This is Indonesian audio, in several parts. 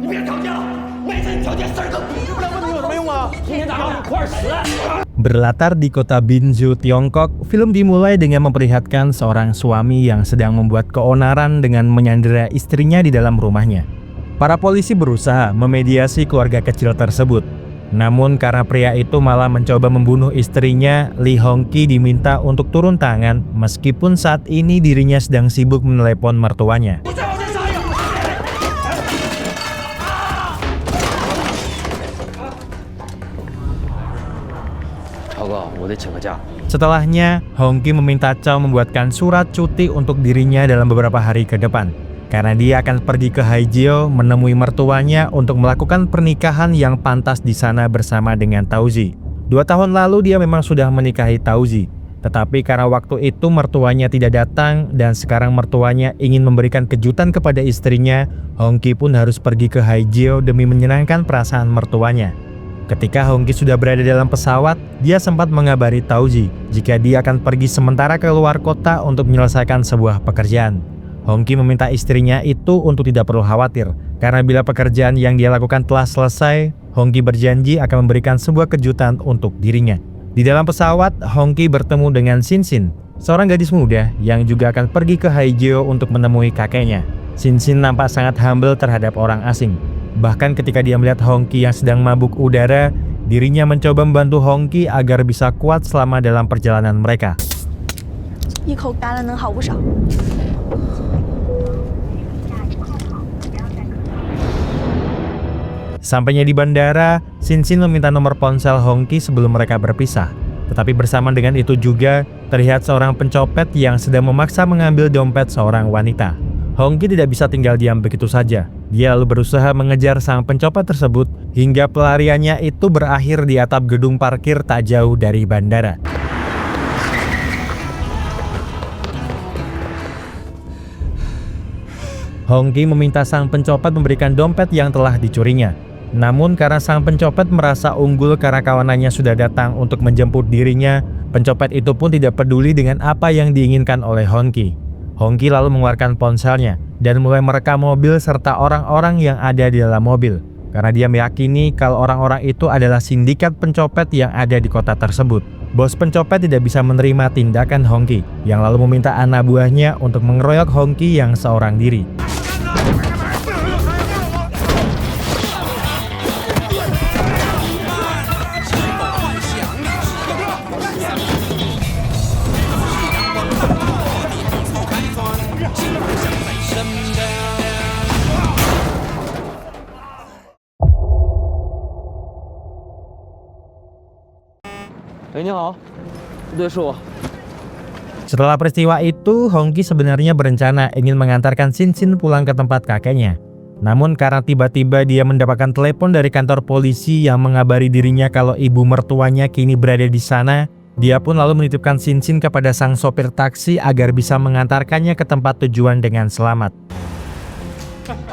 你别吵架，每次你调解事儿都比不了问题有什么用啊？今天咱们一块儿死。 Berlatar di kota Binzhou, Tiongkok, film dimulai dengan memperlihatkan seorang suami yang sedang membuat keonaran dengan menyandera istrinya di dalam rumahnya. Para polisi berusaha memediasi keluarga kecil tersebut. Namun karena pria itu malah mencoba membunuh istrinya, Li Hongqi diminta untuk turun tangan meskipun saat ini dirinya sedang sibuk menelepon mertuanya. Setelahnya, Hongqi meminta Chow membuatkan surat cuti untuk dirinya dalam beberapa hari ke depan. Karena dia akan pergi ke Haijiao menemui mertuanya untuk melakukan pernikahan yang pantas di sana bersama dengan Taozi. 2 tahun lalu dia memang sudah menikahi Taozi. Tetapi karena waktu itu mertuanya tidak datang dan sekarang mertuanya ingin memberikan kejutan kepada istrinya, Hongqi pun harus pergi ke Haijiao demi menyenangkan perasaan mertuanya. Ketika Hongqi sudah berada dalam pesawat, dia sempat mengabari Taozi jika dia akan pergi sementara ke luar kota untuk menyelesaikan sebuah pekerjaan. Hongqi meminta istrinya itu untuk tidak perlu khawatir, karena bila pekerjaan yang dia lakukan telah selesai, Hongqi berjanji akan memberikan sebuah kejutan untuk dirinya. Di dalam pesawat, Hongqi bertemu dengan Xin, seorang gadis muda yang juga akan pergi ke Haijiao untuk menemui kakeknya. Xin nampak sangat humble terhadap orang asing. Bahkan ketika dia melihat Hongqi yang sedang mabuk udara, dirinya mencoba membantu Hongqi agar bisa kuat selama dalam perjalanan mereka. Sampainya di bandara, Xin meminta nomor ponsel Hongqi sebelum mereka berpisah. Tetapi bersamaan dengan itu juga, terlihat seorang pencopet yang sedang memaksa mengambil dompet seorang wanita. Hongqi tidak bisa tinggal diam begitu saja. Dia lalu berusaha mengejar sang pencopet tersebut hingga pelariannya itu berakhir di atap gedung parkir tak jauh dari bandara. Hongqi meminta sang pencopet memberikan dompet yang telah dicurinya. Namun karena sang pencopet merasa unggul karena kawanannya sudah datang untuk menjemput dirinya, pencopet itu pun tidak peduli dengan apa yang diinginkan oleh Hongqi. Hongqi lalu mengeluarkan ponselnya dan mulai merekam mobil serta orang-orang yang ada di dalam mobil. Karena dia meyakini kalau orang-orang itu adalah sindikat pencopet yang ada di kota tersebut. Bos pencopet tidak bisa menerima tindakan Hongqi, yang lalu meminta anak buahnya untuk mengeroyok Hongqi yang seorang diri. Setelah peristiwa itu, Hongqi sebenarnya berencana ingin mengantarkan Xin pulang ke tempat kakeknya. Namun karena tiba-tiba dia mendapatkan telepon dari kantor polisi yang mengabari dirinya kalau ibu mertuanya kini berada di sana, dia pun lalu menitipkan Xin kepada sang sopir taksi agar bisa mengantarkannya ke tempat tujuan dengan selamat.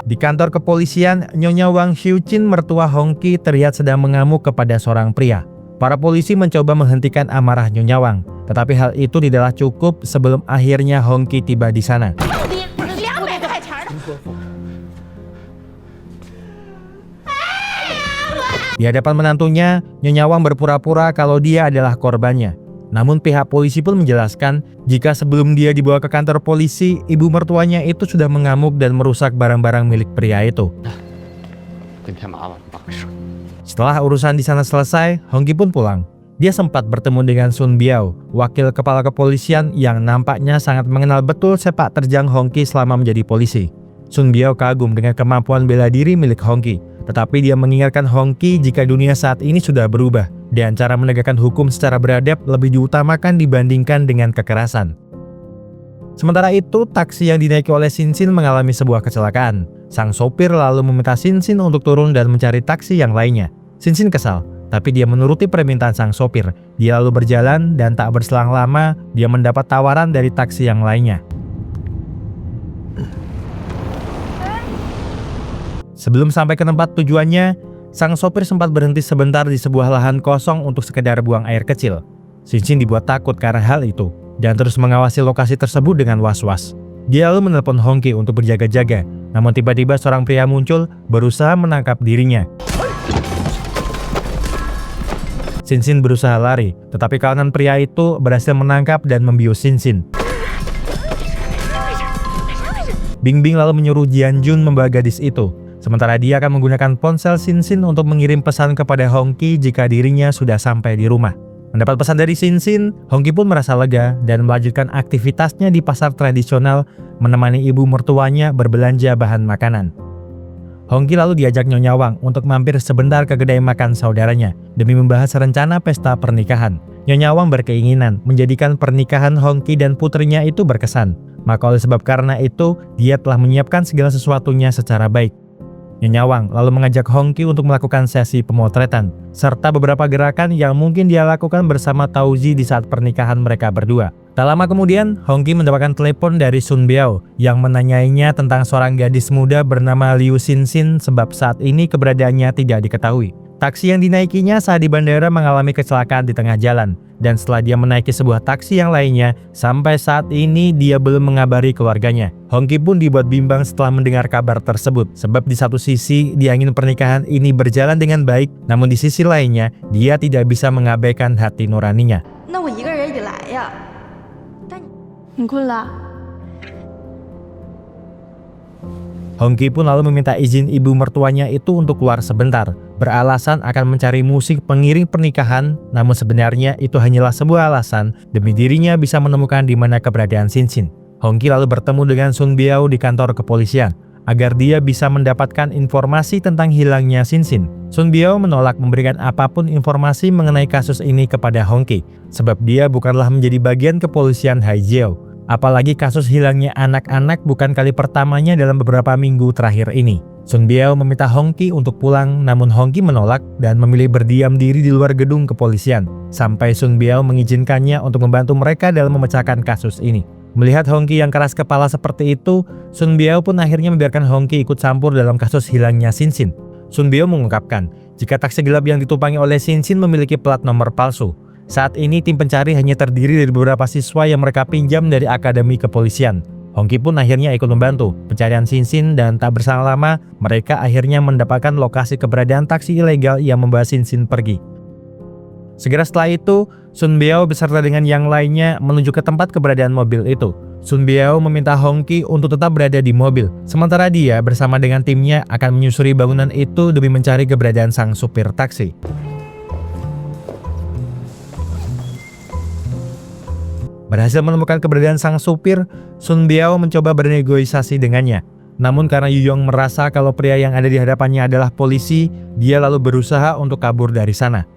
Di kantor kepolisian, Nyonya Wang Xiuqin, mertua Hongqi, terlihat sedang mengamuk kepada seorang pria. Para polisi mencoba menghentikan amarah Nyonya Wang, tetapi hal itu tidaklah cukup sebelum akhirnya Hongqi tiba di sana. Di hadapan menantunya, Nyonya Wang berpura-pura kalau dia adalah korbannya. Namun pihak polisi pun menjelaskan jika sebelum dia dibawa ke kantor polisi, ibu mertuanya itu sudah mengamuk dan merusak barang-barang milik pria itu. Setelah urusan di sana selesai, Hongqi pun pulang. Dia sempat bertemu dengan Sun Biao, wakil kepala kepolisian yang nampaknya sangat mengenal betul sepak terjang Hongqi selama menjadi polisi. Sun Biao kagum dengan kemampuan bela diri milik Hongqi, tetapi dia mengingatkan Hongqi jika dunia saat ini sudah berubah dan cara menegakkan hukum secara beradab lebih diutamakan dibandingkan dengan kekerasan. Sementara itu, taksi yang dinaiki oleh Xin mengalami sebuah kecelakaan. Sang sopir lalu meminta Xin untuk turun dan mencari taksi yang lainnya. Xin kesal, tapi dia menuruti permintaan sang sopir. Dia lalu berjalan dan tak berselang lama, dia mendapat tawaran dari taksi yang lainnya. Sebelum sampai ke tempat tujuannya, sang sopir sempat berhenti sebentar di sebuah lahan kosong untuk sekedar buang air kecil. Xin dibuat takut karena hal itu dan terus mengawasi lokasi tersebut dengan was-was. Dia lalu menelpon Hongki untuk berjaga-jaga, namun tiba-tiba seorang pria muncul berusaha menangkap dirinya. Sinsin berusaha lari, tetapi kawanan pria itu berhasil menangkap dan membius Sinsin. Bingbing lalu menyuruh Jianjun membawa gadis itu, sementara dia akan menggunakan ponsel Sinsin untuk mengirim pesan kepada Hongki jika dirinya sudah sampai di rumah. Mendapat pesan dari Sinsin, Hongki pun merasa lega dan melanjutkan aktivitasnya di pasar tradisional menemani ibu mertuanya berbelanja bahan makanan. Hongki lalu diajak Nyonya Wang untuk mampir sebentar ke kedai makan saudaranya demi membahas rencana pesta pernikahan. Nyonya Wang berkeinginan menjadikan pernikahan Hongki dan putrinya itu berkesan. Maka oleh sebab karena itu, dia telah menyiapkan segala sesuatunya secara baik. Nyonya Wang lalu mengajak Hongki untuk melakukan sesi pemotretan, serta beberapa gerakan yang mungkin dia lakukan bersama Tauzi di saat pernikahan mereka berdua. Tak lama kemudian, Hongki mendapatkan telepon dari Sun Biao yang menanyainya tentang seorang gadis muda bernama Liu Xinxin sebab saat ini keberadaannya tidak diketahui. Taksi yang dinaikinya saat di bandara mengalami kecelakaan di tengah jalan, dan setelah dia menaiki sebuah taksi yang lainnya, sampai saat ini dia belum mengabari keluarganya. Hongki pun dibuat bimbang setelah mendengar kabar tersebut, sebab di satu sisi dia ingin pernikahan ini berjalan dengan baik, namun di sisi lainnya dia tidak bisa mengabaikan hati nuraninya. Hongki pun lalu meminta izin ibu mertuanya itu untuk keluar sebentar, beralasan akan mencari musik pengiring pernikahan, namun sebenarnya itu hanyalah sebuah alasan demi dirinya bisa menemukan di mana keberadaan Sinsin. Hongki lalu bertemu dengan Sun Biao di kantor kepolisian, agar dia bisa mendapatkan informasi tentang hilangnya Sinsin. Sun Biao menolak memberikan apapun informasi mengenai kasus ini kepada Hongki, sebab dia bukanlah menjadi bagian kepolisian Haijiao. Apalagi kasus hilangnya anak-anak bukan kali pertamanya dalam beberapa minggu terakhir ini. Sun Biao meminta Hongki untuk pulang, namun Hongki menolak dan memilih berdiam diri di luar gedung kepolisian, sampai Sun Biao mengizinkannya untuk membantu mereka dalam memecahkan kasus ini. Melihat Hongki yang keras kepala seperti itu, Sun Biao pun akhirnya membiarkan Hongki ikut campur dalam kasus hilangnya Sinsin. Sun Biao mengungkapkan, jika taksi gelap yang ditumpangi oleh Sinsin memiliki plat nomor palsu. Saat ini tim pencari hanya terdiri dari beberapa siswa yang mereka pinjam dari akademi kepolisian. Hongki pun akhirnya ikut membantu pencarian Sinsin dan tak berselang lama mereka akhirnya mendapatkan lokasi keberadaan taksi ilegal yang membawa Sinsin pergi. Segera setelah itu, Sun Biao beserta dengan yang lainnya menuju ke tempat keberadaan mobil itu. Sun Biao meminta Hongki untuk tetap berada di mobil, sementara dia bersama dengan timnya akan menyusuri bangunan itu demi mencari keberadaan sang supir taksi. Berhasil menemukan keberadaan sang supir, Sun Biao mencoba bernegosiasi dengannya. Namun karena Yu Yong merasa kalau pria yang ada di hadapannya adalah polisi, dia lalu berusaha untuk kabur dari sana.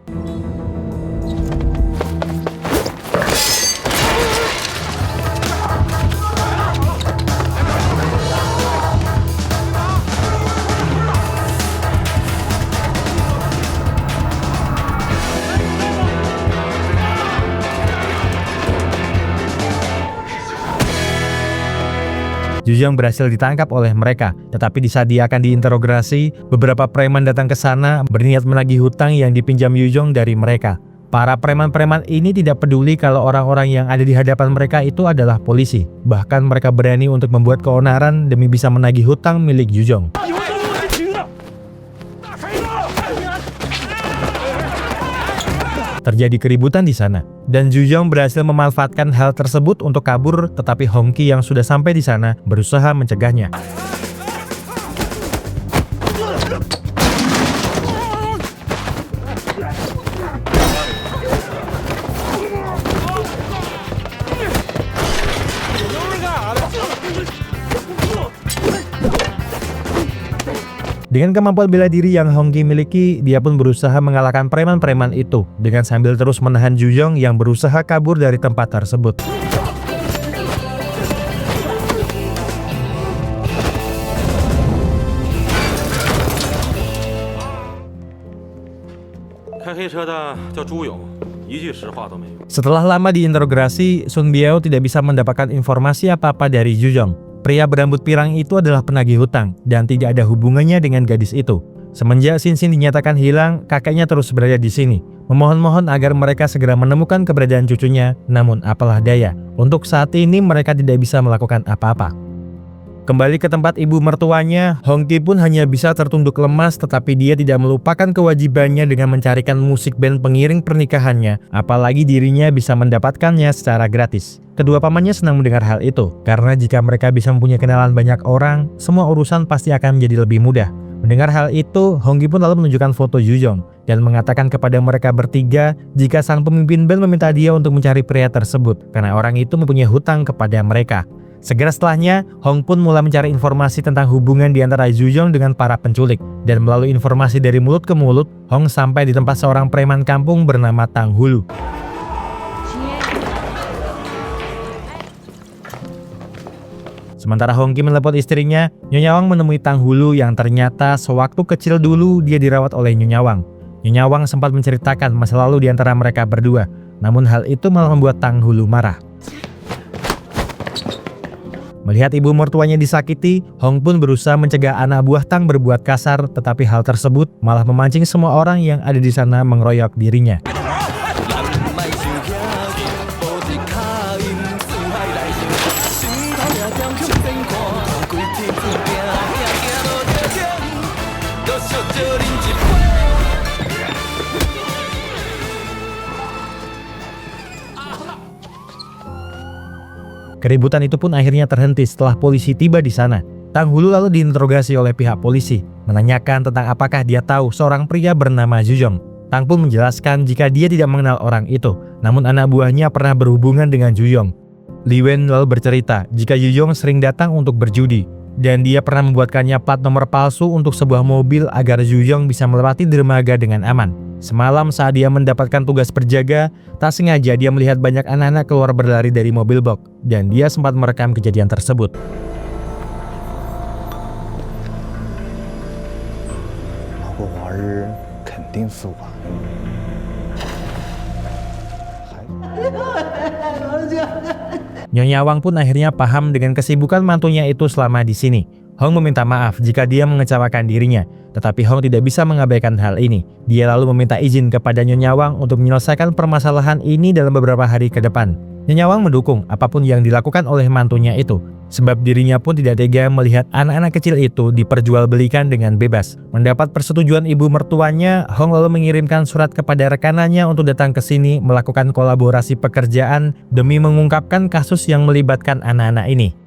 Yu Yong berhasil ditangkap oleh mereka, tetapi di saat dia akan diinterogasi, beberapa preman datang ke sana berniat menagih hutang yang dipinjam Yu Yong dari mereka. Para preman-preman ini tidak peduli kalau orang-orang yang ada di hadapan mereka itu adalah polisi. Bahkan mereka berani untuk membuat keonaran demi bisa menagih hutang milik Yu Yong. Terjadi keributan di sana, dan Yu Yong berhasil memanfaatkan hal tersebut untuk kabur, tetapi Hongki yang sudah sampai di sana berusaha mencegahnya. Dengan kemampuan bela diri yang Hongki miliki, dia pun berusaha mengalahkan preman-preman itu dengan sambil terus menahan Yu Yong yang berusaha kabur dari tempat tersebut. Setelah lama diinterogasi, Sun Biao tidak bisa mendapatkan informasi apa-apa dari Yu Yong. Pria berambut pirang itu adalah penagih hutang dan tidak ada hubungannya dengan gadis itu. Semenjak Xin dinyatakan hilang, kakeknya terus berada di sini, memohon-mohon agar mereka segera menemukan keberadaan cucunya. Namun apalah daya, untuk saat ini mereka tidak bisa melakukan apa-apa. Kembali ke tempat ibu mertuanya, Hongki pun hanya bisa tertunduk lemas, tetapi dia tidak melupakan kewajibannya dengan mencarikan musik band pengiring pernikahannya, apalagi dirinya bisa mendapatkannya secara gratis. Kedua pamannya senang mendengar hal itu, karena jika mereka bisa mempunyai kenalan banyak orang, semua urusan pasti akan menjadi lebih mudah. Mendengar hal itu, Hongki pun lalu menunjukkan foto Yujong dan mengatakan kepada mereka bertiga jika sang pemimpin band meminta dia untuk mencari pria tersebut, karena orang itu mempunyai hutang kepada mereka. Segera setelahnya, Hong pun mulai mencari informasi tentang hubungan di antara Yujong dengan para penculik. Dan melalui informasi dari mulut ke mulut, Hong sampai di tempat seorang preman kampung bernama Tang Hulu. Sementara Hongki menelepon istrinya, Nyonya Wang menemui Tang Hulu yang ternyata sewaktu kecil dulu dia dirawat oleh Nyonya Wang. Nyonya Wang sempat menceritakan masa lalu di antara mereka berdua. Namun hal itu malah membuat Tang Hulu marah. Melihat ibu mertuanya disakiti, Hong pun berusaha mencegah anak buah Tang berbuat kasar, tetapi hal tersebut malah memancing semua orang yang ada di sana mengeroyok dirinya. Keributan itu pun akhirnya terhenti setelah polisi tiba di sana. Tang Hulu lalu diinterogasi oleh pihak polisi, menanyakan tentang apakah dia tahu seorang pria bernama Yujong. Tang pun menjelaskan jika dia tidak mengenal orang itu, namun anak buahnya pernah berhubungan dengan Yujong. Li Wen lalu bercerita jika Yujong sering datang untuk berjudi, dan dia pernah membuatkannya plat nomor palsu untuk sebuah mobil agar Yujong bisa melewati dermaga dengan aman. Semalam saat dia mendapatkan tugas berjaga, tak sengaja dia melihat banyak anak-anak keluar berlari dari mobil box, dan dia sempat merekam kejadian tersebut. Nyonya Wang pun akhirnya paham dengan kesibukan mantunya itu selama di sini. Hong meminta maaf jika dia mengecewakan dirinya, tetapi Hong tidak bisa mengabaikan hal ini. Dia lalu meminta izin kepada Nyonya Wang untuk menyelesaikan permasalahan ini dalam beberapa hari ke depan. Nyonya Wang mendukung apapun yang dilakukan oleh mantunya itu, sebab dirinya pun tidak tega melihat anak-anak kecil itu diperjualbelikan dengan bebas. Mendapat persetujuan ibu mertuanya, Hong lalu mengirimkan surat kepada rekanannya untuk datang ke sini melakukan kolaborasi pekerjaan demi mengungkapkan kasus yang melibatkan anak-anak ini.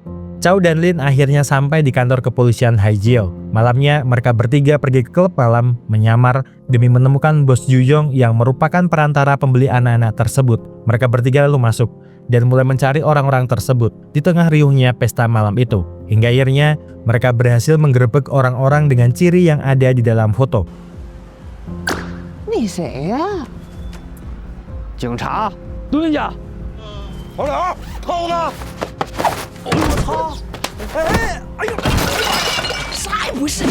Chow dan Lin akhirnya sampai di kantor kepolisian Haijiao. Malamnya, mereka bertiga pergi ke klub malam menyamar demi menemukan bos Yujong yang merupakan perantara pembeli anak-anak tersebut. Mereka bertiga lalu masuk dan mulai mencari orang-orang tersebut di tengah riuhnya pesta malam itu. Hingga akhirnya, mereka berhasil menggerebek orang-orang dengan ciri yang ada di dalam foto. Ni siapa ya? 警察，蹲下！头领，扣子！我操！哎呦！啥也不是。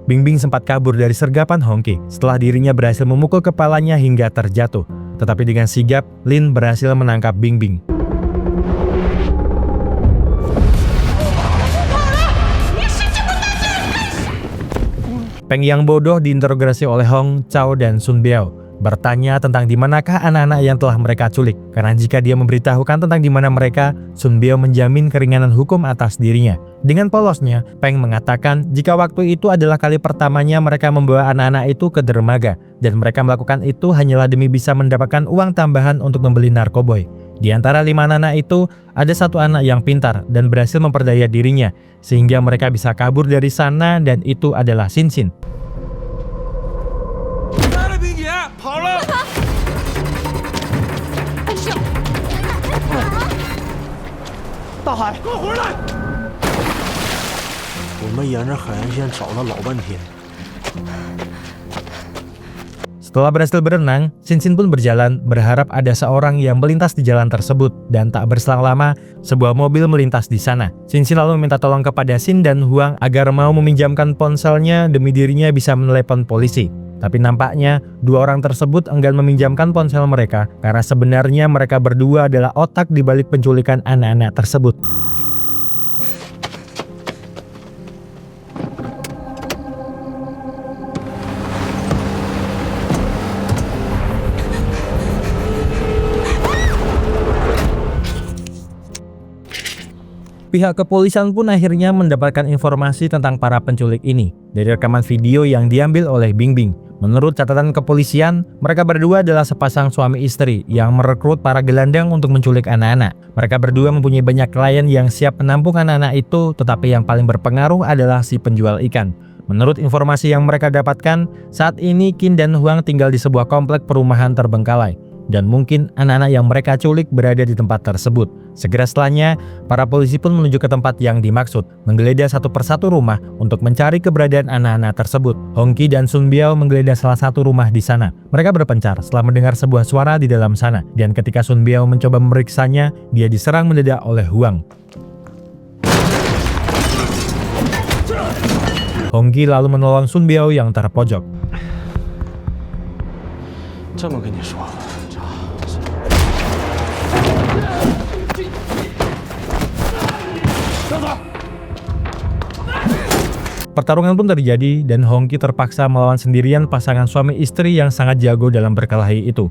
Bingbing sempat kabur dari sergapan Hongki setelah dirinya berhasil memukul kepalanya hingga terjatuh. Tetapi dengan sigap, Lin berhasil menangkap Bingbing. Peng yang bodoh diinterogasi oleh Hong, Chow, dan Sun Biao, bertanya tentang di manakah anak-anak yang telah mereka culik. Karena jika dia memberitahukan tentang di mana mereka, Sun Biao menjamin keringanan hukum atas dirinya. Dengan polosnya, Peng mengatakan jika waktu itu adalah kali pertamanya mereka membawa anak-anak itu ke dermaga, dan mereka melakukan itu hanyalah demi bisa mendapatkan uang tambahan untuk membeli narkoboy. Di antara 5 anak itu, ada 1 anak yang pintar dan berhasil memperdaya dirinya, sehingga mereka bisa kabur dari sana, dan itu adalah Xin. 跑了！大海，给我回来！我们沿着海岸线找了老半天。 Setelah berhasil berenang, Xin pun berjalan berharap ada seorang yang melintas di jalan tersebut, dan tak berselang lama, sebuah mobil melintas di sana. Xin lalu meminta tolong kepada Xin dan Huang agar mau meminjamkan ponselnya demi dirinya bisa menelepon polisi. Tapi nampaknya 2 orang tersebut enggan meminjamkan ponsel mereka karena sebenarnya mereka berdua adalah otak di balik penculikan anak-anak tersebut. Pihak kepolisian pun akhirnya mendapatkan informasi tentang para penculik ini dari rekaman video yang diambil oleh Bingbing. Menurut catatan kepolisian, mereka berdua adalah sepasang suami istri yang merekrut para gelandang untuk menculik anak-anak. Mereka berdua mempunyai banyak klien yang siap menampung anak-anak itu, tetapi yang paling berpengaruh adalah si penjual ikan. Menurut informasi yang mereka dapatkan, saat ini Qin dan Huang tinggal di sebuah komplek perumahan terbengkalai. Dan mungkin anak-anak yang mereka culik berada di tempat tersebut. Segera setelahnya, para polisi pun menuju ke tempat yang dimaksud, menggeledah satu persatu rumah untuk mencari keberadaan anak-anak tersebut. Hongki dan Sun Biao menggeledah salah satu rumah di sana. Mereka berpencar setelah mendengar sebuah suara di dalam sana, dan ketika Sun Biao mencoba memeriksanya, dia diserang mendadak oleh Huang. Hongki lalu menolong Sun Biao yang terpojok. 这么跟你说， Pertarungan pun terjadi dan Hongki terpaksa melawan sendirian pasangan suami istri yang sangat jago dalam berkelahi itu.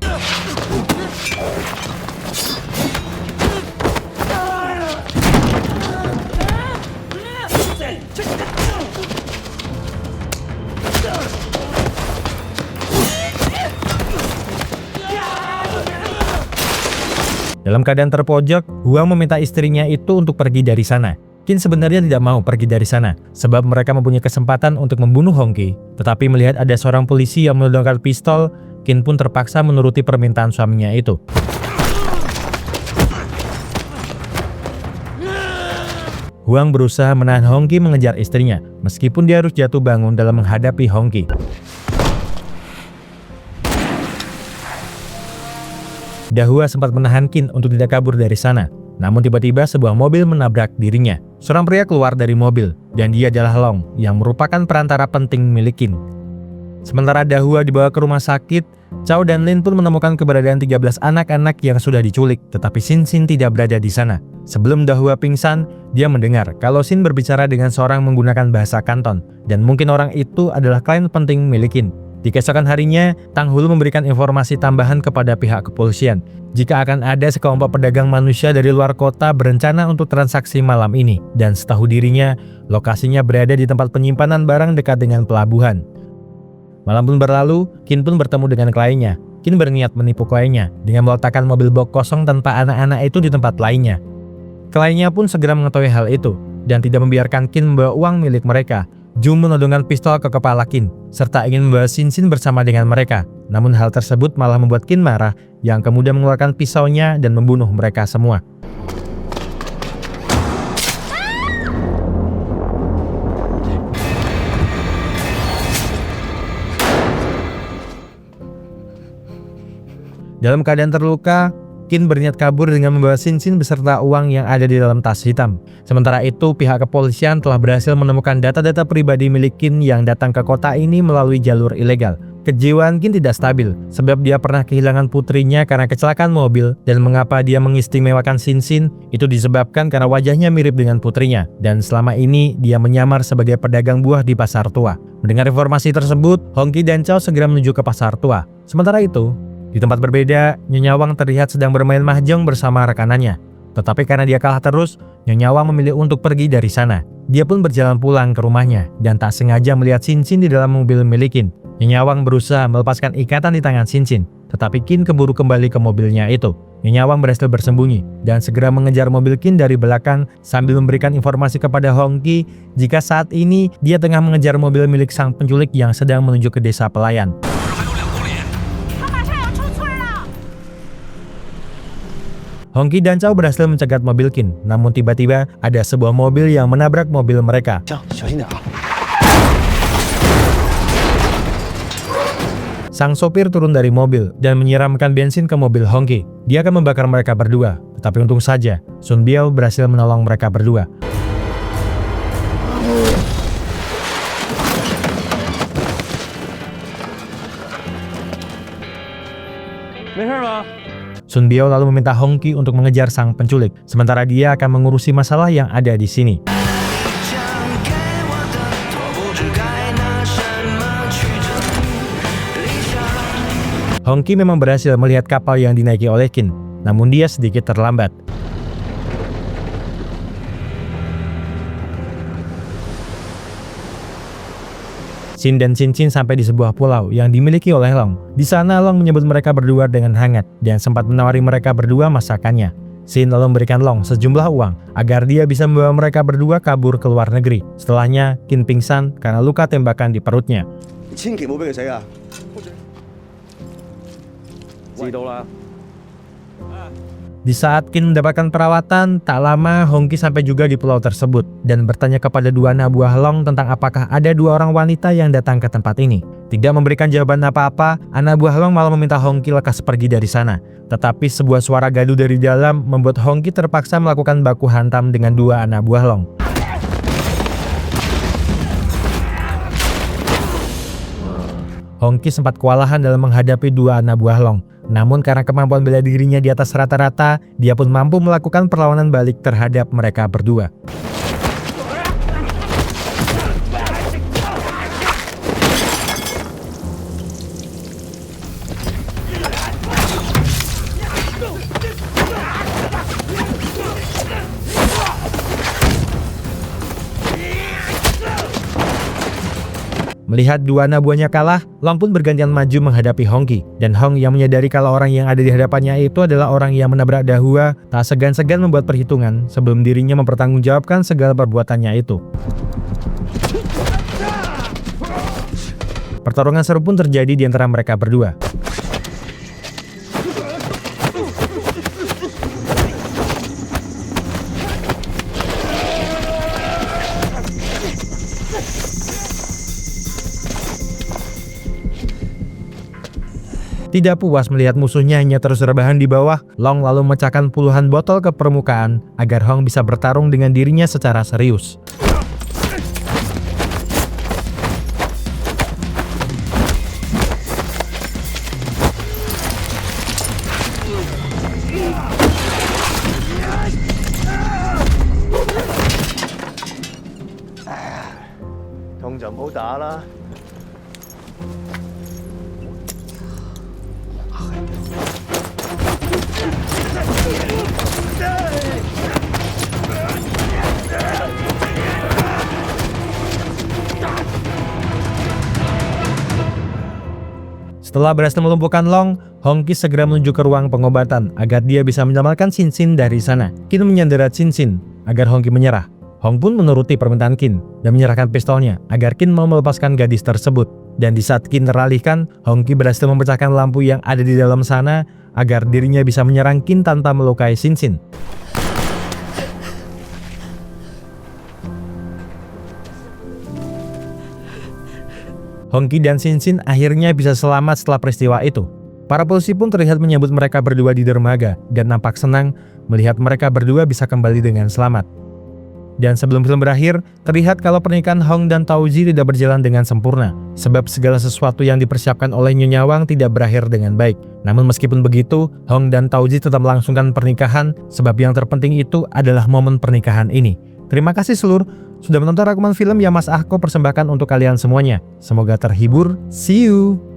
Dalam keadaan terpojok, Huang meminta istrinya itu untuk pergi dari sana. Qin sebenarnya tidak mau pergi dari sana, sebab mereka mempunyai kesempatan untuk membunuh Hongki. Tetapi melihat ada seorang polisi yang menodongkan pistol, Qin pun terpaksa menuruti permintaan suaminya itu. Huang berusaha menahan Hongki mengejar istrinya, meskipun dia harus jatuh bangun dalam menghadapi Hongki. Dahua sempat menahan Qin untuk tidak kabur dari sana. Namun tiba-tiba sebuah mobil menabrak dirinya. Seorang pria keluar dari mobil, dan dia adalah Long, yang merupakan perantara penting milik Qin. Sementara Dahua dibawa ke rumah sakit, Cao dan Lin pun menemukan keberadaan 13 anak-anak yang sudah diculik, tetapi Xin Xin tidak berada di sana. Sebelum Dahua pingsan, dia mendengar kalau Xin berbicara dengan seorang menggunakan bahasa Kanton, dan mungkin orang itu adalah klien penting milik Qin. Di keesokan harinya, Tang Hulu memberikan informasi tambahan kepada pihak kepolisian jika akan ada sekelompok pedagang manusia dari luar kota berencana untuk transaksi malam ini, dan setahu dirinya, lokasinya berada di tempat penyimpanan barang dekat dengan pelabuhan. Malam pun berlalu, Qin pun bertemu dengan kliennya. Qin berniat menipu kliennya dengan meletakkan mobil box kosong tanpa anak-anak itu di tempat lainnya. Kliennya pun segera mengetahui hal itu dan tidak membiarkan Qin membawa uang milik mereka. Jung menodongkan pistol ke kepala Qin, serta ingin membawa Xin Xin bersama dengan mereka. Namun hal tersebut malah membuat Qin marah, yang kemudian mengeluarkan pisaunya dan membunuh mereka semua. Dalam keadaan terluka, Qin berniat kabur dengan membawa Xin Xin beserta uang yang ada di dalam tas hitam. Sementara itu, pihak kepolisian telah berhasil menemukan data-data pribadi milik Qin yang datang ke kota ini melalui jalur ilegal. Kejiwaan Qin tidak stabil, sebab dia pernah kehilangan putrinya karena kecelakaan mobil, dan mengapa dia mengistimewakan Xin Xin itu disebabkan karena wajahnya mirip dengan putrinya, dan selama ini dia menyamar sebagai pedagang buah di pasar tua. Mendengar informasi tersebut, Hongki dan Cao segera menuju ke pasar tua. Sementara itu, di tempat berbeda, Nyonya Wang terlihat sedang bermain mahjong bersama rekanannya. Tetapi karena dia kalah terus, Nyonya Wang memilih untuk pergi dari sana. Dia pun berjalan pulang ke rumahnya dan tak sengaja melihat Xin Xin di dalam mobil milik Qin. Nyonya Wang berusaha melepaskan ikatan di tangan Xin Xin, tetapi Qin keburu kembali ke mobilnya itu. Nyonya Wang berhasil bersembunyi dan segera mengejar mobil Qin dari belakang sambil memberikan informasi kepada Hongki jika saat ini dia tengah mengejar mobil milik sang penculik yang sedang menuju ke desa pelayan. Hongki dan Cao berhasil mencegat mobil Qin, namun tiba-tiba ada sebuah mobil yang menabrak mobil mereka. Sang sopir turun dari mobil dan menyiramkan bensin ke mobil Hongki. Dia akan membakar mereka berdua, tetapi untung saja Sun Biao berhasil menolong mereka berdua. Sun Biao lalu meminta Hongki untuk mengejar sang penculik, sementara dia akan mengurusi masalah yang ada di sini. Hongki memang berhasil melihat kapal yang dinaiki oleh Qin, namun dia sedikit terlambat. Xin dan Xin sampai di sebuah pulau yang dimiliki oleh Long. Di sana Long menyebut mereka berdua dengan hangat dan sempat menawari mereka berdua masakannya. Xin lalu memberikan Long sejumlah uang agar dia bisa membawa mereka berdua kabur ke luar negeri. Setelahnya, Qin pingsan karena luka tembakan di perutnya. 千祈唔好俾佢死啊！知道啦。 Di saat Qin mendapatkan perawatan, tak lama Hongqi sampai juga di pulau tersebut dan bertanya kepada dua anak buah Long tentang apakah ada dua orang wanita yang datang ke tempat ini. Tidak memberikan jawaban apa-apa, anak buah Long malah meminta Hongqi lekas pergi dari sana. Tetapi sebuah suara gaduh dari dalam membuat Hongqi terpaksa melakukan baku hantam dengan dua anak buah Long. Hongqi sempat kewalahan dalam menghadapi dua anak buah Long. Namun karena kemampuan bela dirinya di atas rata-rata, dia pun mampu melakukan perlawanan balik terhadap mereka berdua. Melihat dua anak buahnya kalah, Long pun bergantian maju menghadapi Hongqi. Dan Hong yang menyadari kalau orang yang ada di hadapannya itu adalah orang yang menabrak Dahua, tak segan-segan membuat perhitungan sebelum dirinya mempertanggungjawabkan segala perbuatannya itu. Pertarungan seru pun terjadi di antara mereka berdua. Tidak puas melihat musuhnya hanya terus rebahan di bawah, Long lalu memecahkan puluhan botol ke permukaan agar Hong bisa bertarung dengan dirinya secara serius.痛就唔好打啦。 Setelah berhasil melumpuhkan Long, Hongqi segera menuju ke ruang pengobatan agar dia bisa menyelamatkan Xin dari sana. Qin menyandera Xin agar Hongqi menyerah. Hong pun menuruti permintaan Qin dan menyerahkan pistolnya agar Qin mau melepaskan gadis tersebut. Dan di saat Qin teralihkan, Hongqi berhasil memecahkan lampu yang ada di dalam sana agar dirinya bisa menyerang Qin tanpa melukai Xin. Hongqi dan Xin akhirnya bisa selamat setelah peristiwa itu. Para polisi pun terlihat menyambut mereka berdua di dermaga dan nampak senang melihat mereka berdua bisa kembali dengan selamat. Dan sebelum film berakhir, terlihat kalau pernikahan Hong dan Taozi tidak berjalan dengan sempurna, sebab segala sesuatu yang dipersiapkan oleh Nyonya Wang tidak berakhir dengan baik. Namun meskipun begitu, Hong dan Taozi tetap melangsungkan pernikahan, sebab yang terpenting itu adalah momen pernikahan ini. Terima kasih seluruh sudah menonton rangkuman film yang Mas Ahko persembahkan untuk kalian semuanya. Semoga terhibur. See you!